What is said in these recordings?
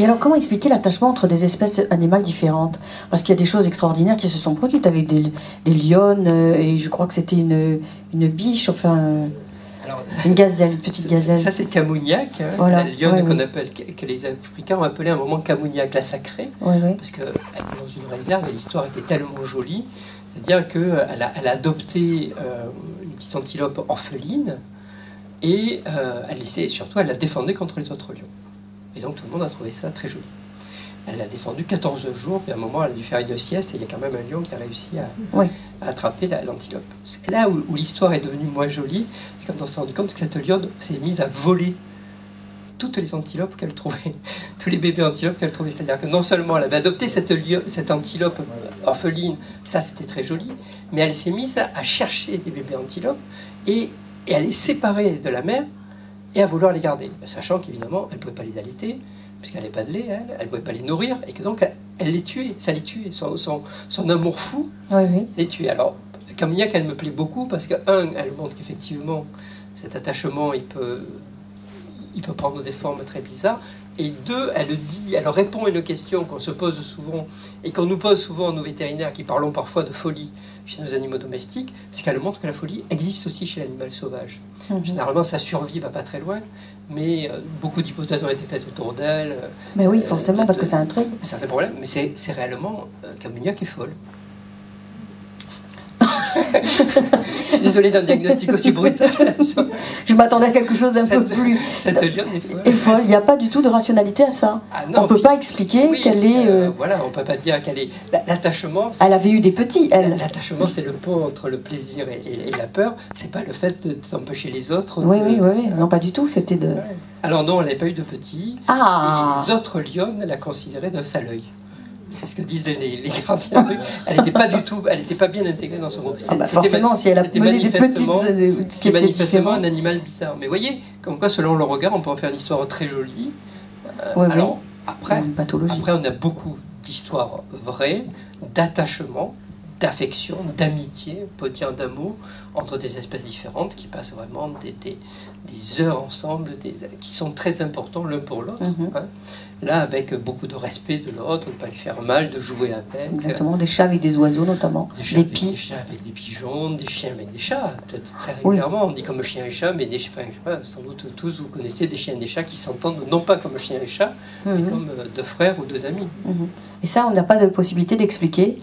Et alors, comment expliquer l'attachement entre des espèces animales différentes? Parce qu'il y a des choses extraordinaires qui se sont produites avec des lionnes, et je crois que c'était une biche, enfin, Alors, une gazelle, une petite gazelle. Ça, c'est Camouniac, hein, Voilà. c'est la lionne Oui, que les Africains ont appelée à un moment Camouniac, la sacrée, oui, oui. parce qu'elle était dans une réserve et l'histoire était tellement jolie, c'est-à-dire qu'elle a adopté une petite antilope orpheline et surtout elle la défendait contre les autres lions. Et donc tout le monde a trouvé ça très joli. Elle l'a défendu 14 jours, puis à un moment elle a dû faire une sieste et il y a quand même un lion qui a réussi à attraper l'antilope. C'est là où l'histoire est devenue moins jolie, c'est quand on s'est rendu compte que cette lionne s'est mise à voler toutes les antilopes qu'elle trouvait, tous les bébés antilopes qu'elle trouvait. C'est-à-dire que non seulement elle avait adopté cette antilope orpheline, ça c'était très joli, mais elle s'est mise à chercher des bébés antilopes et à les séparer de la mère et à vouloir les garder, sachant qu'évidemment elle ne pouvait pas les allaiter, puisqu'elle n'avait pas de lait, elle ne pouvait pas les nourrir, et que donc elle les tuait, ça les tuait, son amour fou les tuait. Alors, Camouniac, elle me plaît beaucoup, parce que, elle montre qu'effectivement, cet attachement, il peut prendre des formes très bizarres, et deux, elle répond à une question qu'on se pose souvent, et qu'on nous pose souvent, nous vétérinaires, qui parlons parfois de folie chez nos animaux domestiques, c'est qu'elle montre que la folie existe aussi chez l'animal sauvage. Généralement, sa survie va pas très loin, mais beaucoup d'hypothèses ont été faites autour d'elle. Mais oui, forcément, parce que c'est un truc. C'est un problème, mais c'est réellement Camouniac est folle. Je suis désolé d'un diagnostic aussi brutal. Je m'attendais à quelque chose d'un peu plus... Cette lionne est folle. Il n'y a pas du tout de rationalité à ça. Ah non, on ne peut pas expliquer qu'elle est... Voilà, on ne peut pas dire qu'elle est... L'attachement... Elle avait eu des petits, elle. L'attachement, c'est le pont entre le plaisir et la peur. C'est pas le fait d'empêcher les autres... Oui, non, pas du tout, c'était de... Ouais. Alors non, elle n'avait pas eu de petits. Ah. Et les autres lionnes la considéraient d'un sale œil. C'est ce que disaient les gardiens. Elle n'était pas du tout, elle n'était pas bien intégrée dans son groupe. Forcément, si elle a mené des petites... C'était manifestement un animal bizarre. Mais voyez, comme quoi, selon le regard, on peut en faire une histoire très jolie. Alors, après, on a beaucoup d'histoires vraies, d'attachement, d'affection, d'amitié, on peut dire d'amour, entre des espèces différentes qui passent vraiment des heures ensemble, qui sont très importants l'un pour l'autre. Là, avec beaucoup de respect de l'autre, de ne pas lui faire mal, de jouer avec. Exactement, des chats avec des oiseaux notamment, des pies. Des chats avec des pigeons, des chiens avec des chats. Très régulièrement, on dit comme chien et chat, mais des chiens et chats, sans doute tous vous connaissez des chiens et des chats qui s'entendent non pas comme chien et chat, mais comme deux frères ou deux amis. Et ça, on n'a pas de possibilité d'expliquer.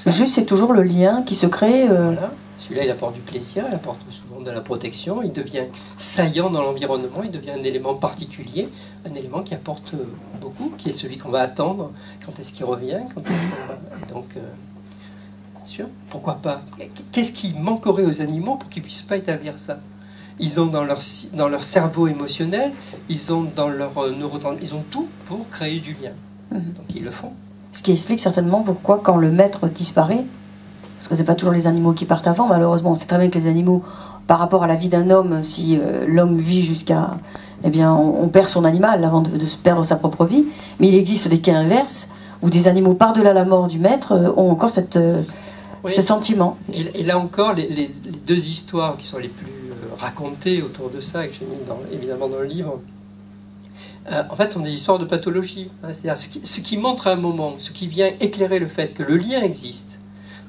Juste, c'est toujours le lien qui se crée. Voilà. Celui-là, il apporte du plaisir, il apporte souvent de la protection, il devient saillant dans l'environnement, il devient un élément particulier, un élément qui apporte beaucoup, qui est celui qu'on va attendre, quand est-ce qu'il revient, Et donc, bien sûr, pourquoi pas? Qu'est-ce qui manquerait aux animaux pour qu'ils ne puissent pas établir ça? Ils ont dans leur cerveau émotionnel, ils ont dans leur neurotransmetteurs, ils ont tout pour créer du lien. Donc ils le font. Ce qui explique certainement pourquoi, quand le maître disparaît, parce que c'est pas toujours les animaux qui partent avant, malheureusement, on sait très bien que les animaux, par rapport à la vie d'un homme, si l'homme vit jusqu'à... Eh bien, on perd son animal avant de se perdre sa propre vie. Mais il existe des cas inverses, où des animaux, par-delà la mort du maître, ont encore ce sentiment. Et là encore, les deux histoires qui sont les plus racontées autour de ça, et que j'ai mis évidemment dans le livre, en fait, sont des histoires de pathologie. C'est-à-dire ce qui montre à un moment, ce qui vient éclairer le fait que le lien existe.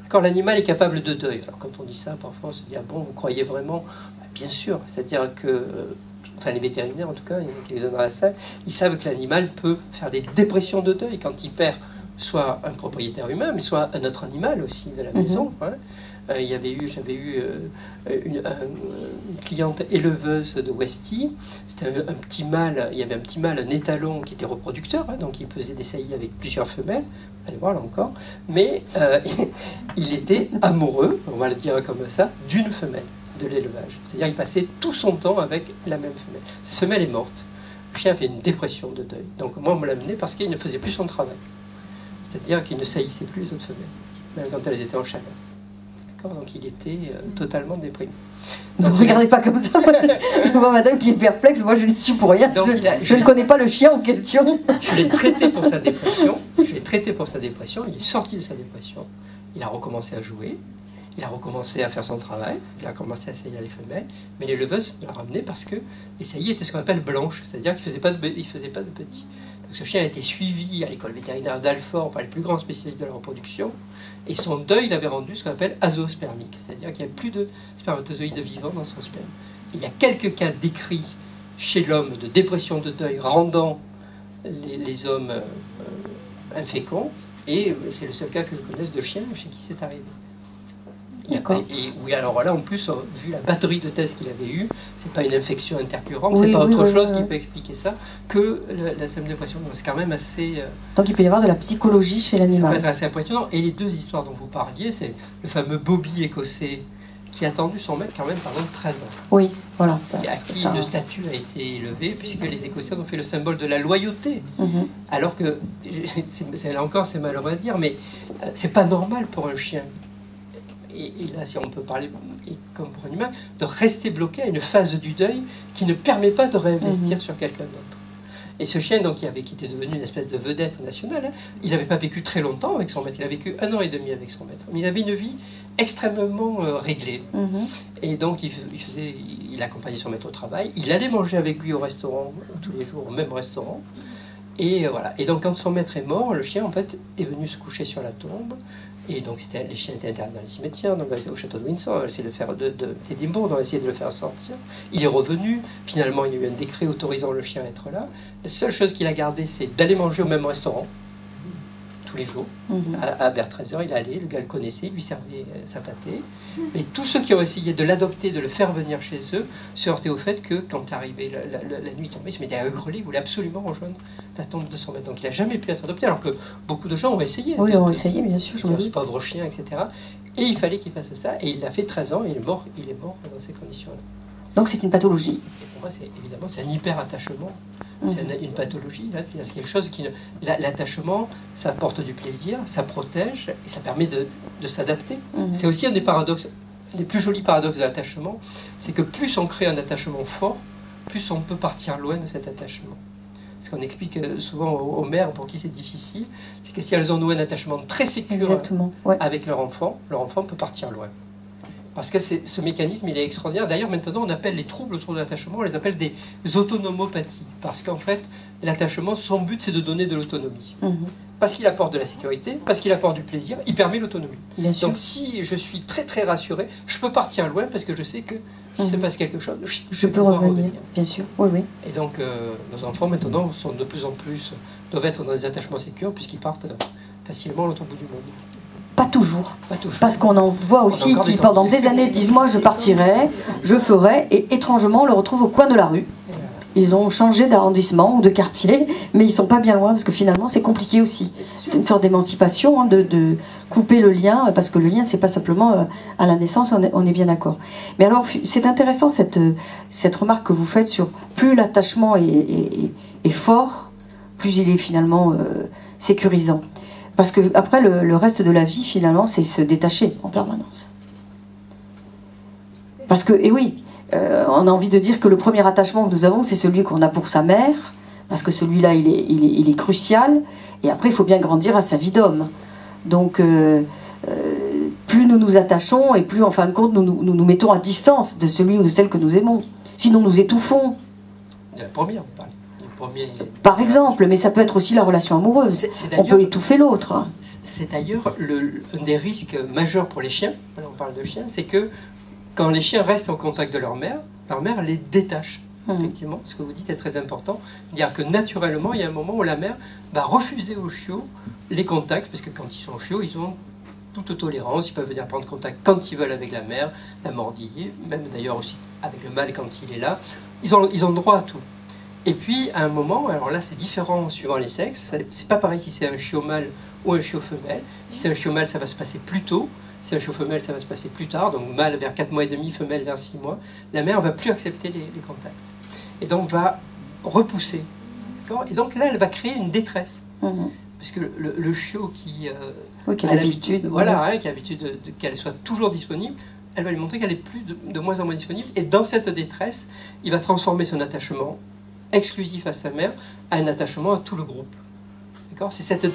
Quand l'animal est capable de deuil. Alors quand on dit ça, parfois on se dit, ah bon, vous croyez vraiment? Bien sûr, c'est-à-dire que, enfin les vétérinaires en tout cas, il y en a quelques-uns dans la salle, ils savent que l'animal peut faire des dépressions de deuil quand il perd soit un propriétaire humain, mais soit un autre animal aussi de la maison. J'avais eu une cliente éleveuse de Westy. C'était un petit mâle, il y avait un petit mâle, un étalon qui était reproducteur, donc il pesait des saillies avec plusieurs femelles. Allez voir là encore, mais il était amoureux, on va le dire comme ça, d'une femelle de l'élevage. C'est-à-dire qu'il passait tout son temps avec la même femelle. Cette femelle est morte. Le chien a fait une dépression de deuil. Donc moi on me l'a amené parce qu'il ne faisait plus son travail. C'est-à-dire qu'il ne saillissait plus les autres femelles, même quand elles étaient en chaleur. Donc il était totalement déprimé. Ne me regardez pas comme ça. Je vois madame qui est perplexe, moi je n'y suis pour rien. Donc, je ne connais pas le chien en question. Je l'ai traité pour sa dépression. Il est sorti de sa dépression. Il a recommencé à jouer. Il a recommencé à faire son travail. Il a commencé à saillir les femelles. Mais l'éleveuses l'a ramené parce que les saillies étaient ce qu'on appelle blanches. C'est-à-dire qu'il ne faisait pas de petits. Donc, ce chien a été suivi à l'école vétérinaire d'Alfort par les plus grands spécialistes de la reproduction, et son deuil l'avait rendu ce qu'on appelle azoospermique, c'est-à-dire qu'il n'y a plus de spermatozoïdes vivants dans son sperme. Et il y a quelques cas décrits chez l'homme de dépression de deuil rendant les hommes inféconds, et c'est le seul cas que je connaisse de chien chez qui c'est arrivé. Et oui, alors là, en plus, vu la batterie de tests qu'il avait eu, c'est pas une infection intercurrente, c'est pas autre chose qui peut expliquer ça que la simple dépression. Donc c'est quand même assez. Donc il peut y avoir de la psychologie chez l'animal. Ça peut être assez impressionnant. Et les deux histoires dont vous parliez, c'est le fameux Bobby écossais qui a attendu son maître quand même pendant 13 ans. Oui, voilà. À qui le statut a été élevé, puisque les Écossais ont fait le symbole de la loyauté. Alors que, là encore, c'est malheureux à dire, mais c'est pas normal pour un chien. Et là, si on peut parler, comme pour un humain, de rester bloqué à une phase du deuil qui ne permet pas de réinvestir sur quelqu'un d'autre. Et ce chien, donc, qui était devenu une espèce de vedette nationale, il n'avait pas vécu très longtemps avec son maître, il a vécu 1 an et demi avec son maître. Mais il avait une vie extrêmement réglée. Et donc, il accompagnait son maître au travail, il allait manger avec lui au restaurant, tous les jours, au même restaurant. Et voilà. Et donc, quand son maître est mort, le chien, en fait, est venu se coucher sur la tombe. Et donc, les chiens étaient interdits dans les cimetières, donc au château de Windsor, on a essayé de faire d'Édimbourg, on a essayé de le faire sortir. Il est revenu, finalement, il y a eu un décret autorisant le chien à être là. La seule chose qu'il a gardée, c'est d'aller manger au même restaurant, tous les jours. Vers 13h, il allait, le gars le connaissait, il lui servait sa pâtée. Mais tous ceux qui ont essayé de l'adopter, de le faire venir chez eux, se heurtaient au fait que, quand arrivait la nuit tombée, il se mettait à hurler, il voulait absolument rejoindre la tombe de son maître. Donc il n'a jamais pu être adopté, alors que beaucoup de gens ont essayé. Oui, ont essayé, bien sûr. Ce pauvre chien, etc. Et il fallait qu'il fasse ça, et il l'a fait 13 ans, et il est mort dans ces conditions-là. Donc c'est une pathologie. Et pour moi, évidemment, c'est un hyper-attachement. C'est une pathologie, là, c'est quelque chose qui... L'attachement, ça apporte du plaisir, ça protège, et ça permet de s'adapter. C'est aussi un des paradoxes, un des plus jolis paradoxes de l'attachement, c'est que plus on crée un attachement fort, plus on peut partir loin de cet attachement. Ce qu'on explique souvent aux mères pour qui c'est difficile, c'est que si elles ont noué un attachement très sécure avec leur enfant peut partir loin. Parce que ce mécanisme, il est extraordinaire. D'ailleurs, maintenant, on appelle les troubles autour de l'attachement, on les appelle des autonomopathies. Parce qu'en fait, l'attachement, son but, c'est de donner de l'autonomie. Parce qu'il apporte de la sécurité, parce qu'il apporte du plaisir, il permet l'autonomie. Donc, si je suis très, très rassuré, je peux partir loin parce que je sais que si se passe quelque chose, je peux revenir. Bien sûr, oui. Et donc, nos enfants, maintenant, sont de plus en plus, doivent être dans des attachements sécures puisqu'ils partent facilement à l'autre bout du monde. Pas toujours. Parce qu'on en voit aussi qui, pendant des années, disent « moi, je partirai, je ferai », et étrangement, on le retrouve au coin de la rue. Ils ont changé d'arrondissement ou de quartier, mais ils sont pas bien loin, parce que finalement, c'est compliqué aussi. C'est une sorte d'émancipation, de couper le lien, parce que le lien, c'est pas simplement à la naissance, on est bien d'accord. Mais alors, c'est intéressant, cette remarque que vous faites sur plus l'attachement est fort, plus il est finalement sécurisant. Parce que après le reste de la vie, finalement, c'est se détacher en permanence. Parce que, et oui, on a envie de dire que le premier attachement que nous avons, c'est celui qu'on a pour sa mère, parce que celui-là, il est crucial. Et après, il faut bien grandir à sa vie d'homme. Donc, plus nous nous attachons, et plus, en fin de compte, nous mettons à distance de celui ou de celle que nous aimons. Sinon, nous étouffons. La première, vous parlez. Par exemple, mais ça peut être aussi la relation amoureuse. On peut étouffer l'autre. C'est d'ailleurs un des risques majeurs pour les chiens, on parle de chiens, c'est que quand les chiens restent en contact de leur mère les détache. Effectivement, ce que vous dites est très important. C'est-à-dire que naturellement, il y a un moment où la mère va refuser aux chiots les contacts, parce que quand ils sont chiots, ils ont toute tolérance, ils peuvent venir prendre contact quand ils veulent avec la mère, la mordiller, même d'ailleurs aussi avec le mâle quand il est là. Ils ont droit à tout. Et puis, à un moment, alors là, c'est différent suivant les sexes. C'est pas pareil si c'est un chiot mâle ou un chiot femelle. Si c'est un chiot mâle, ça va se passer plus tôt. Si c'est un chiot femelle, ça va se passer plus tard. Donc, mâle vers 4 mois et demi, femelle vers 6 mois. La mère ne va plus accepter les contacts. Et donc, va repousser. Et donc, là, elle va créer une détresse. Parce que le chiot qui a l'habitude qu'elle soit toujours disponible, elle va lui montrer qu'elle est de moins en moins disponible. Et dans cette détresse, il va transformer son attachement exclusif à sa mère, à un attachement à tout le groupe. D'accord ? C'est cette